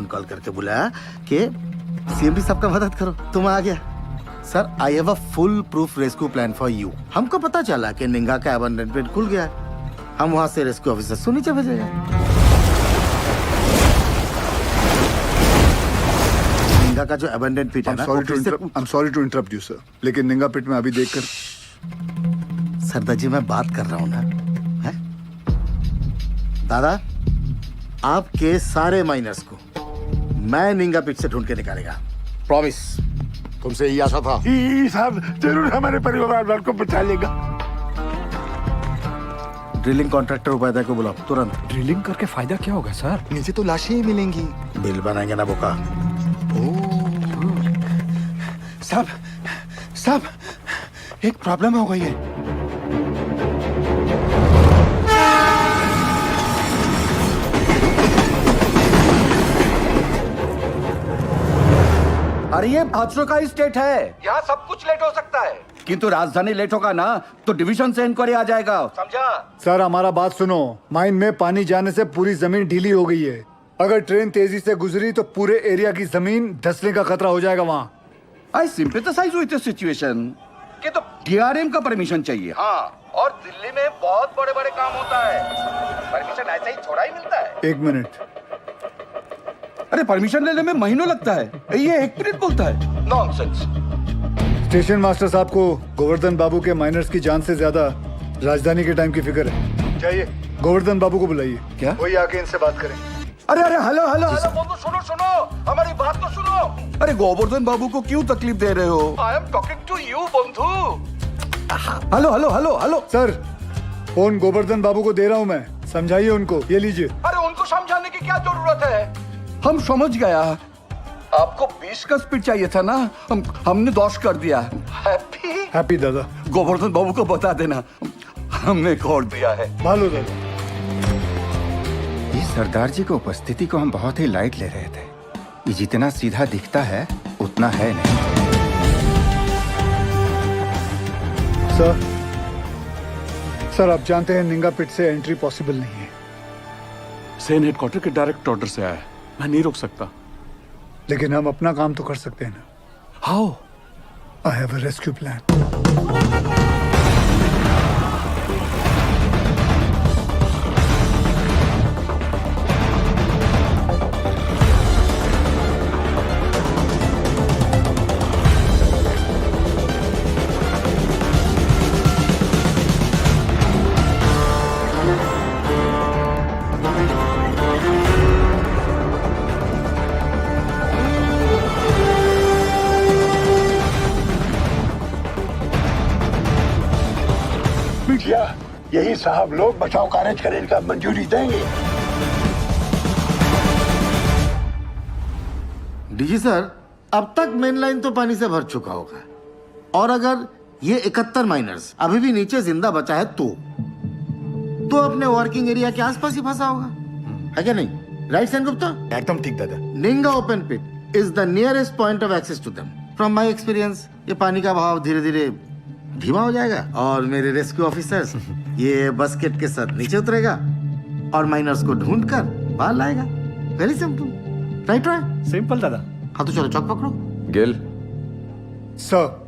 Call करके बुलाया कि सीएमडी साहब का मदद करो, तुम आ गया। Sir I have a full proof rescue plan for you. हमको पता चला कि निंगा का अबंडन पिट खुल गया है, हम वहां से रेस्क्यू ऑफिसर को नीचे भेजेंगे। निंगा का जो अबंडन पिट है ना, I'm sorry to interrupt you, sir. लेकिन निंगा पिट में अभी देखकर सरदार जी मैं बात कर रहा हूँ ना, है? दादा आपके सारे माइनर्स को मैं निंगा पिट से ढूंढ के निकालेगा, प्रॉमिस। तुमसे यही आशा था। साहब जरूर हमारे परिवार वालों को बचा लेगा। ड्रिलिंग कॉन्ट्रैक्टर उपाध्याय को बुलाओ तुरंत। ड्रिलिंग करके फायदा क्या होगा सर? नीचे तो लाशें ही मिलेंगी। बिल बनाएंगे ना बोका। साहब एक प्रॉब्लम हो गई है। अरे ये हादसों का ही स्टेट है, यहाँ सब कुछ लेट हो सकता है, किंतु राजधानी लेट होगा ना तो डिवीजन से इंक्वायरी आ जाएगा, समझा? सर हमारा बात सुनो, माइन में पानी जाने से पूरी जमीन ढीली हो गई है। अगर ट्रेन तेजी से गुजरी तो पूरे एरिया की जमीन धंसने का खतरा हो जाएगा वहाँ। आई सिंपैथाइज विद द सिचुएशन कि तो डीआरएम का परमिशन चाहिए। हाँ, और दिल्ली में बहुत बड़े बड़े काम होता है, परमिशन ऐसे ही थोड़ा ही मिलता है। 1 मिनट। अरे परमिशन लेने में महीनों लगता है, ये 1 मिनट बोलता है, नॉनसेंस। स्टेशन मास्टर साहब को गोवर्धन बाबू के माइनर्स की जान से ज्यादा राजधानी के टाइम की फिक्र है। चाहिए गोवर्धन बाबू को बुलाइए। क्या? वही आके इनसे बात करें। अरे हेलो बंधु, सुनो हमारी बात तो सुनो। अरे गोवर्धन बाबू को क्यों तकलीफ दे रहे हो? I am talking to you बंधु। Hello. Sir phone Govardhan Babu को दे रहा हूँ मैं, समझाइए उनको। ये लीजिए। अरे उनको समझाने की क्या जरूरत है, हम समझ गया। आपको 20 का स्पीड चाहिए था ना, हमने 10 कर दिया। हैप्पी दादा। गोवर्धन बाबू को बता देना हमने खोल दिया है। भालो दादा। इस सरदार जी की उपस्थिति को हम बहुत ही लाइट ले रहे थे। ये जितना सीधा दिखता है उतना है नहीं। सर आप जानते हैं निंगा पिट से एंट्री पॉसिबल नहीं है। सेन हेडक्वार्टर के डायरेक्ट ऑर्डर से आया है, मैं नहीं रोक सकता। लेकिन हम अपना काम तो कर सकते हैं ना। How? I have a rescue plan. यही साहब लोग बचाव कार्य करने का मंजूरी देंगे। डीजी सर अब तक मेन लाइन तो पानी से भर चुका होगा, और अगर ये 71 माइनर्स अभी भी नीचे जिंदा बचा है तो अपने वर्किंग एरिया के आसपास ही फंसा होगा, है क्या नहीं? राइट सेन गुप्ता? एकदम ठीक दादा। निंगा open pit is the nearest point of access to them. From my experience ये पानी का बहाव धीरे धीरे धीमा हो जाएगा और मेरे रेस्क्यू ऑफिसर्स ये बस्केट के साथ नीचे उतरेगा और माइनर्स को ढूंढकर बाहर लाएगा। Very simple, right? सिंपल दादा। हाँ तो चलो चौक पकड़ो। गिल सर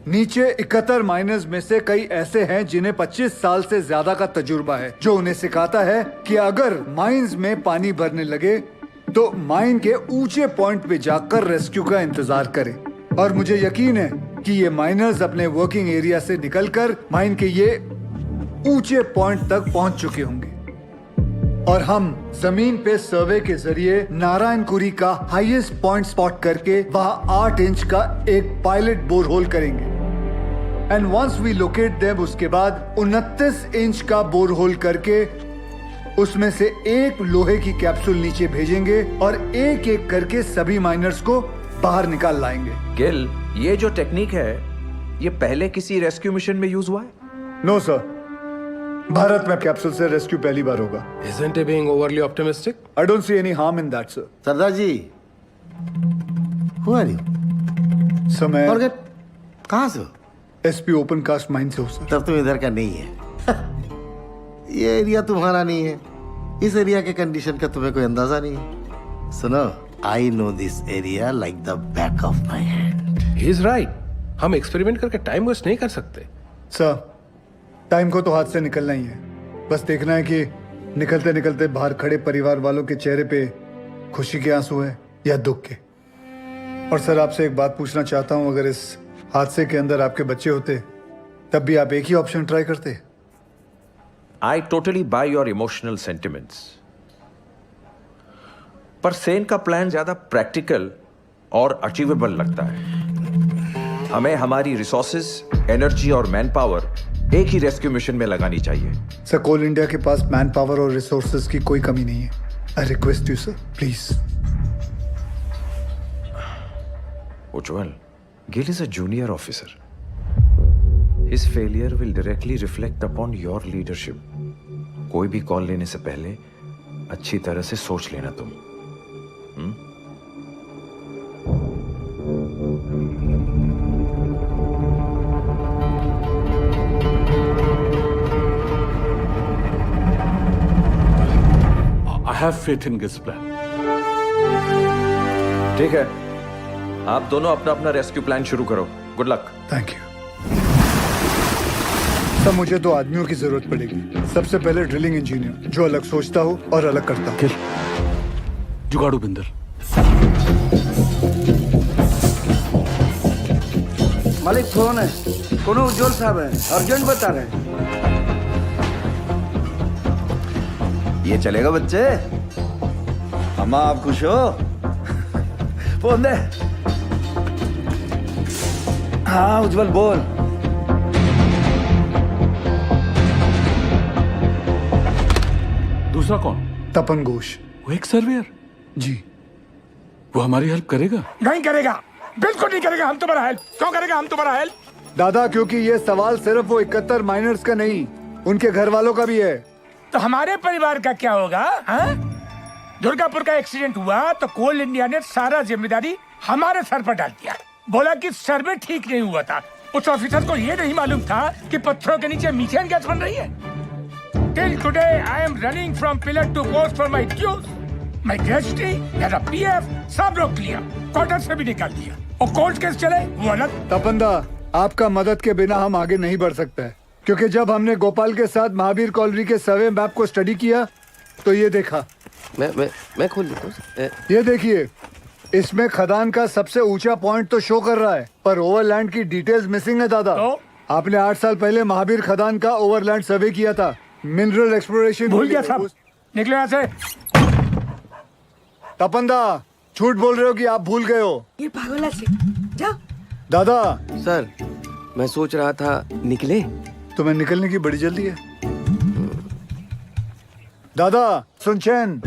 नीचे 71 माइनर्स में से कई ऐसे हैं जिन्हें 25 साल से ज्यादा का तजुर्बा है, जो उन्हें सिखाता है कि अगर माइंस में पानी भरने लगे तो माइन के ऊंचे पॉइंट पे जाकर रेस्क्यू का इंतजार करें। और मुझे यकीन है कि ये माइनर्स अपने वर्किंग एरिया से निकलकर माइन के ये ऊंचे पॉइंट तक पहुंच चुके होंगे, और हम जमीन पे सर्वे के जरिए नारायणकुरी का हाईएस्ट पॉइंट स्पॉट करके वहां 8 इंच का एक पायलट बोरहोल करेंगे। And once we locate them, उसके बाद 29 इंच का बोरहोल करके उसमें से एक लोहे की कैप्सूल नीचे भेजेंगे और एक एक करके सभी माइनर्स को बाहर निकाल लाएंगे। गिल, ये जो टेक्निक है ये पहले किसी रेस्क्यू मिशन में यूज हुआ है? नो सर, भारत में कैप्सूल से रेस्क्यू पहली बार होगा। Isn't he being overly optimistic? I don't see any harm in that, sir. Sardar ji, who are you? Sir मैं Forget, कहाँ से हो? एसपी ओपन कास्ट माइन से हूँ सर। तब तुम इधर का नहीं है। ये एरिया तुम्हारा नहीं है, इस एरिया के कंडीशन का तुम्हें कोई अंदाजा नहीं है। सुनो, I know this area like the back of my hand. He is right. हम एक्सपेरिमेंट करके टाइम वेस्ट नहीं कर सकते. सर, टाइम को तो हाथ से निकलना ही है. बस देखना है कि निकलते निकलते बाहर खड़े परिवार वालों के चेहरे पे खुशी के आंसू है या दुख के. और सर, आपसे एक बात पूछना चाहता हूं, अगर इस हादसे के अंदर आपके बच्चे होते तब भी आप एक ही ऑप्शन ट्राई करते? I totally by your emotional sentiments, पर सेन का प्लान ज्यादा प्रैक्टिकल और अचीवेबल लगता है. हमें हमारी रिसोर्सेज, एनर्जी और मैन पावर एक ही रेस्क्यू मिशन में लगानी चाहिए. सर, कोल इंडिया के पास मैन पावर और रिसोर्सेज की कोई कमी नहीं है. I request you sir, please. Ujjwal, Gill is a junior officer. His failure will directly reflect upon your leadership. कोई भी कॉल लेने से पहले अच्छी तरह से सोच लेना तुम. I have faith in this plan. ठीक है, आप दोनों अपना अपना रेस्क्यू प्लान शुरू करो. Good luck. Thank you. Sir, मुझे 2 आदमियों की जरूरत पड़ेगी. सबसे पहले ड्रिलिंग इंजीनियर, जो अलग सोचता हो और अलग करता हो. जुगाड़ू बिंदर. मालिक फोन है, कोनो उज्जवल साहब है, अर्जेंट बता रहे हैं. ये चलेगा बच्चे? अम्मा आप खुश हो? फोन दे. हाँ उज्जवल बोल. दूसरा कौन? तपन घोष. वो एक सर्वेयर. जी. वो हमारी हेल्प करेगा? नहीं करेगा, बिल्कुल नहीं करेगा. हम तुम्हारा हेल्प क्यों करेगा? हम तुम्हारा हेल्प. दादा, क्योंकि ये सवाल सिर्फ वो 71 माइनर्स का नहीं, उनके घर वालों का भी है. तो हमारे परिवार का क्या होगा? दुर्गापुर का एक्सीडेंट हुआ तो कोल इंडिया ने सारा जिम्मेदारी हमारे सर पर डाल दिया. बोला कि सर्वे ठीक नहीं हुआ था. उस ऑफिसर को ये नहीं मालूम था कि पत्थरों के नीचे मीथेन गैस बन रही है. Till today I am running from pillar to post for my dues. My gratuity, मेरा पीएफ सब रोक लिया, क्वार्टर से भी निकाल दिया. और कोर्ट केस चले वो अलग. तपंदा, आपका मदद के बिना हम आगे नहीं बढ़ सकते हैं, क्योंकि जब हमने गोपाल के साथ महावीर कॉलोनी के सर्वे मैप को स्टडी किया तो ये देखा. मैं खोल देता हूँ. ये देखिए, इसमें खदान का सबसे ऊंचा पॉइंट तो शो कर रहा है, पर ओवरलैंड की डिटेल्स मिसिंग है. दादा, तो? आपने 8 साल पहले महावीर खदान का ओवरलैंड सर्वे किया था. मिनरल एक्सप्लोरेशन भूल गया सब. निकलो यहाँ से. तपंदा, झूठ बोल रहे हो कि आप भूल गए हो? ये पागल से जा. दादा, सर, मैं सोच रहा था निकले. तुम्हें निकलने की बड़ी जल्दी है. दादा, सुनचैन,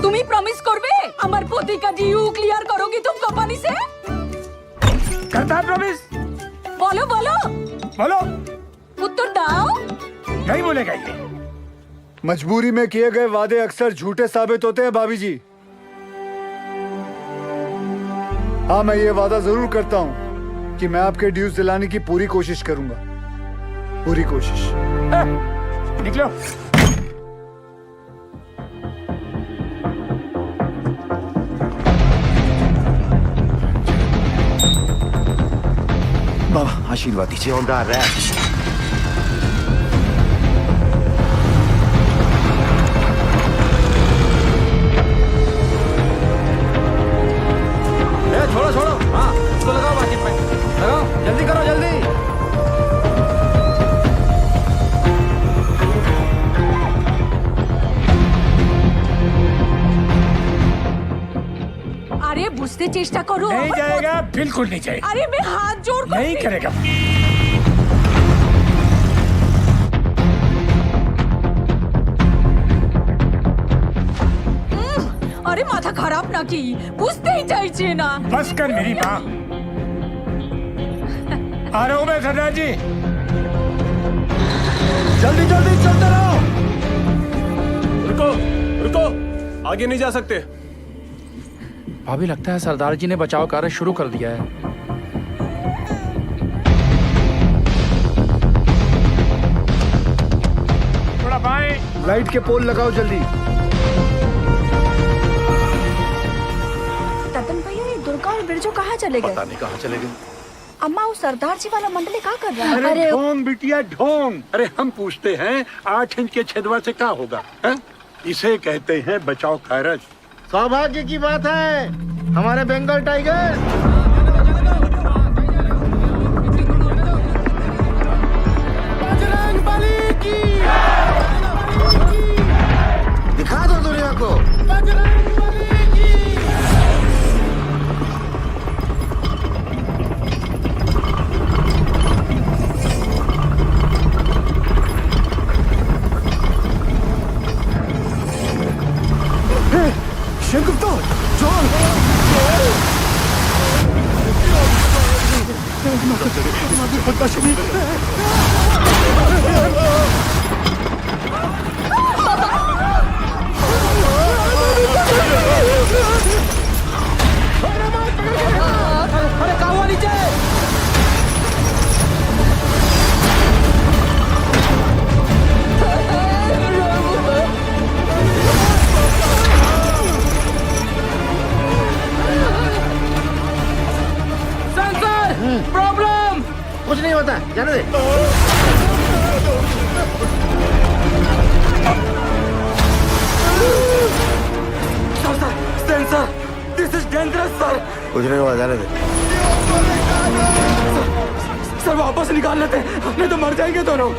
তুমি প্রমিস করবে আমার প্রতিকা ডিউ ক্লিয়ার করোगी तुम कंपनी से? करता है प्रॉमिस. बोलो बोलो बोलो. उत्तर दाओ. नहीं बोलेगा ये. मजबूरी में किए गए वादे अक्सर झूठे साबित होते हैं भाभी जी. हाँ, मैं ये वादा जरूर करता हूँ कि मैं आपके ड्यूज दिलाने की पूरी कोशिश करूंगा. पूरी कोशिश. निकलो. बाबा आशीर्वाद दीजिए. छोड़ो छोड़ो. हाँ, इसको लगाओ बाकी पे. लगाओ, जल्दी करो जल्दी. আরে বুঝতে চেষ্টা করো. नहीं जाएगा, बिल्कुल नहीं जाएगा. আরে मैं हाथ जोड़ कर नहीं करेगा. আরে মাথা খারাপ নাকি? বুঝতেই চাইছে না. बस कर मेरी माँ. आ रहा हूँ मैं सरदार जी. जल्दी जल्दी चलते रहो. रुको रुको, आगे नहीं जा सकते. भाभी, लगता है सरदार जी ने बचाव कार्य शुरू कर दिया है. थोड़ा बाएं. लाइट के पोल लगाओ जल्दी. बिरजू कहाँ चले गए? पता नहीं कहाँ चले गए। अम्मा वो सरदार जी वाला मंडली क्या कर रहा है? अरे ढोंग बिटिया ढोंग। अरे हम पूछते हैं 8 इंच के छेदवा से क्या होगा है? इसे कहते हैं बचाव खैरज। सौभाग्य की बात है हमारे बंगाल टाइगर। दिखा दो दुनिया को। शेनगुप्ता, जॉन! अरे कहाँ हुआ नीचे? प्रॉब्लम। कुछ नहीं होता, जाने दे। Sensor, this is dangerous sir. कुछ नहीं हुआ, जाने दे। सर वापस निकाल लेते, नहीं तो मर जाएंगे दोनों।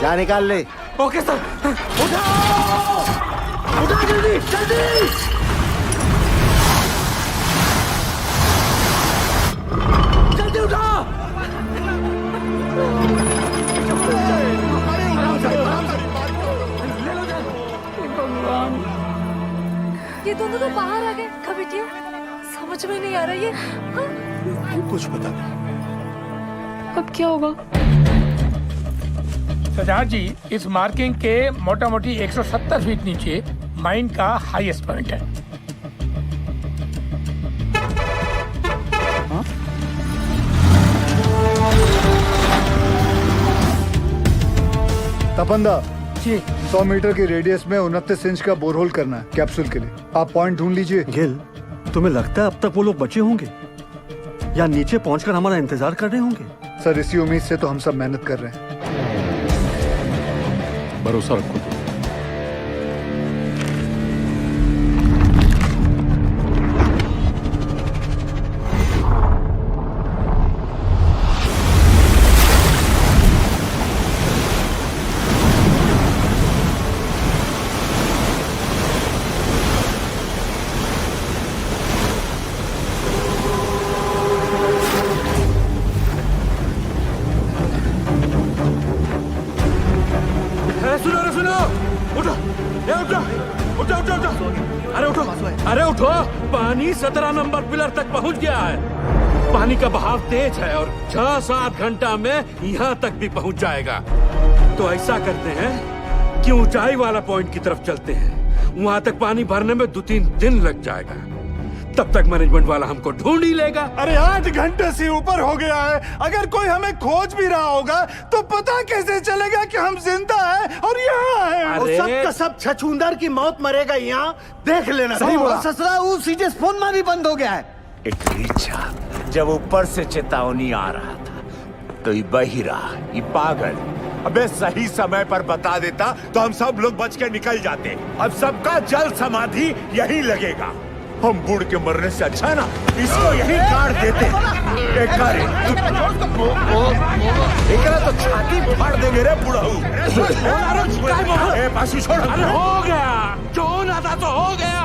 जा निकाल ले। Okay sir. उठाओ, उठाओ जल्दी जल्दी। जल्दी उठाओ। ये दोनों तो बाहर आ गए। कबिटिया समझ में नहीं आ रहा ये। हाँ? कुछ पता नहीं। अब क्या होगा? सरदार जी इस मार्किंग के मोटा मोटी 170 फीट नीचे माइन का हाईएस्ट पॉइंट है। तपंदा जी 100 मीटर की रेडियस में 29 इंच का बोरहोल करना है कैप्सूल के लिए। आप पॉइंट ढूंढ लीजिए। गिल, तुम्हें लगता है अब तक वो लोग बचे होंगे या नीचे पहुंचकर हमारा इंतजार कर रहे होंगे? सर इसी उम्मीद से तो हम सब मेहनत कर रहे हैं। भरोसा रखो। अरे उठो, पानी 17 नंबर पिलर तक पहुंच गया है। पानी का बहाव तेज है और 6-7 घंटा में यहाँ तक भी पहुंच जाएगा। तो ऐसा करते हैं कि ऊंचाई वाला पॉइंट की तरफ चलते हैं। वहां तक पानी भरने में 2-3 दिन लग जाएगा। तब तक मैनेजमेंट वाला हमको ढूंढ ही लेगा। अरे 8 घंटे से ऊपर हो गया है। अगर कोई हमें खोज भी रहा होगा तो पता कैसे चलेगा कि हम जिंदा हैं और यहाँ हैं? अरे सब का सब छछूंदर की मौत मरेगा यहाँ, देख लेना। सही बोला। ससुरा वो सीधे फोन में भी बंद हो गया है। इटलीचा जब ऊपर से चेतावनी आ रहा था तो ये बहिरा, ये पागल अबे सही समय पर बता देता तो हम सब लोग बच के निकल जाते। अब सबका जल समाधि यही लगेगा। हम बुढ़ के मरने से अच्छा है ना इसको यही काट देते। एक तो छाती फाड़ देंगे रे बुढ़ाऊ। हो गया, जो होना था तो हो गया।